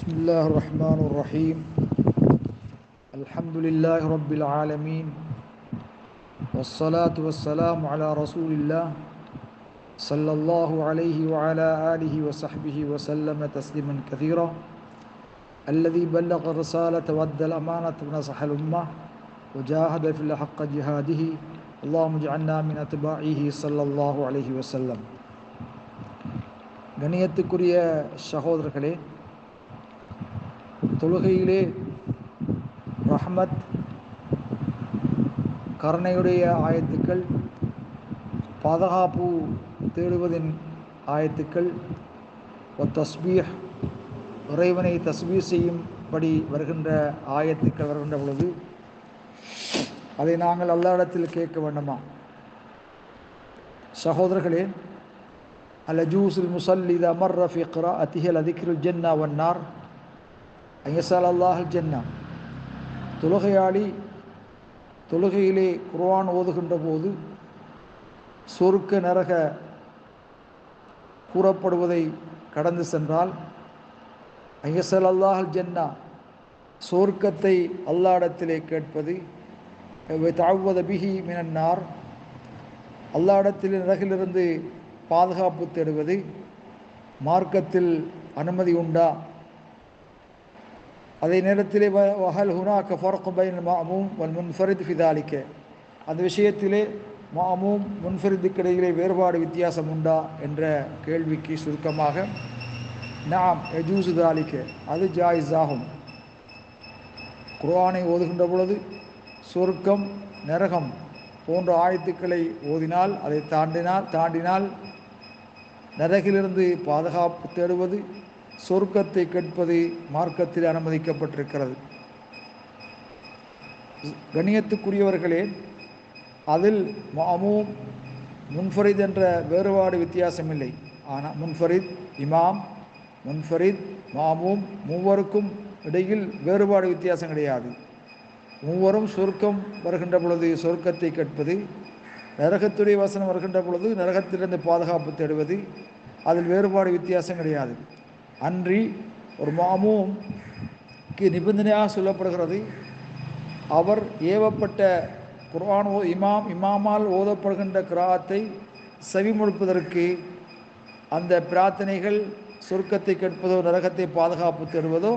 بسم الله الرحمن الرحيم. الحمد لله رب العالمين، والصلاة والسلام على رسول الله صلى الله عليه وعلى آله وصحبه وسلم تسليما كثيرا. الذي بلغ الرسالة وأدى الأمانة ونصح الأمة وجاهد في الله حق جهاده. اللهم اجعلنا من أتباعه صلى الله عليه وسلم. கணியத்துக்குரிய சகோதரர்களே, தொழுகையிலே ரஹ்மத் கருணையுடைய ஆயத்துக்கள், பாதுகாப்பு தேடுவதின் ஆயத்துக்கள், தஸ்பீஹ் இறைவனை தஸ்பீஹ் செய்யும்படி வருகின்ற ஆயத்துக்கள் வருகின்ற பொழுது அதை நாங்கள் அல்லாஹ்விடத்தில் கேட்க வேண்டுமா? சகோதரர்களே, அல்-அஜூஸுல் முஸல்லி இதா மர்ர ஃபீ க்ராஅத்திஹி லதிக்ருல் ஜன்னா வன்னார் அய்யஸல் அல்லாஹுல் ஜன்னா. தொழுகையாளி தொழுகையிலே குர்ஆன் ஓதுகின்ற போது சொர்க்க நரக கூறப்படுவதை கடந்து சென்றால் அய்யஸல் அல்லாஹுல் ஜன்னா, சொர்க்கத்தை அல்லாஹ்விடத்திலே கேட்பது, தஅவ்வத பிஹி மினன்னார், அல்லாஹ்விடத்தில் நரகிலிருந்து பாதுகாப்பு தேடுவது, மார்க்கத்தில் அனுமதி உண்டா? அதே நேரத்திலே வஹல் ஹுனாக ஃபர்க் பைனல் மஅமூம் வல் முன்ஃபரித் ஃபி தாலிக, அந்த விஷயத்திலே மஅமூம் முன்ஃபரிதுக்கு இடையிலே வேறுபாடு வித்தியாசம் உண்டா என்ற கேள்விக்கு சுருக்கமாக நாம் யஜூஸு தாலிக, அது ஜாயிஸ் ஆகும். குர்ஆனை ஓதுகின்ற பொழுது சொர்க்கம் நரகம் போன்ற ஆயத்துக்களை ஓதினால், அதை தாண்டினால் நரகிலிருந்து பாதுகாப்பு தேடுவது, சொர்க்கத்தை கேட்பது மார்க்கத்தில் அனுமதிக்கப்பட்டிருக்கிறது. கண்ணியத்துக்குரியவர்களே, அதில் மஅமூம் முன்ஃபரித் என்ற வேறுபாடு வித்தியாசம் இல்லை. ஆனால் முன்ஃபரித் இமாம், முன்ஃபரித் மஅமூம் மூவருக்கும் இடையில் வேறுபாடு வித்தியாசம் கிடையாது. மூவரும் சொர்க்கம் வருகின்ற பொழுது சொர்க்கத்தை கேட்பது, நரகத்துடைய வசனம் வருகின்ற பொழுது நரகத்திலிருந்து பாதுகாப்பு தேடுவது, அதில் வேறுபாடு வித்தியாசம் கிடையாது. அன்றி ஒரு மஅமூம்க்கு நிபந்தனையாக சொல்லப்படுகிறது, அவர் ஏவப்பட்ட குர்ஆன் இமாமால் ஓதப்படுகின்ற கிராத்தை செவிமடுப்பதற்கு, அந்த பிரார்த்தனைகள் சொர்க்கத்தை கேட்பதோ நரகத்தை பாதுகாப்பு தேடுவதோ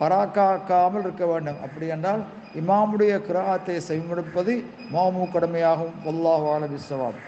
பராக்காக்காமல் இருக்க வேண்டும். அப்படி என்றால் இமாமுடைய கிராத்தை செவிமடுப்பது மஅமூம் கடமையாகும். வல்லாஹு அலம் பிஸ்ஸவாப்.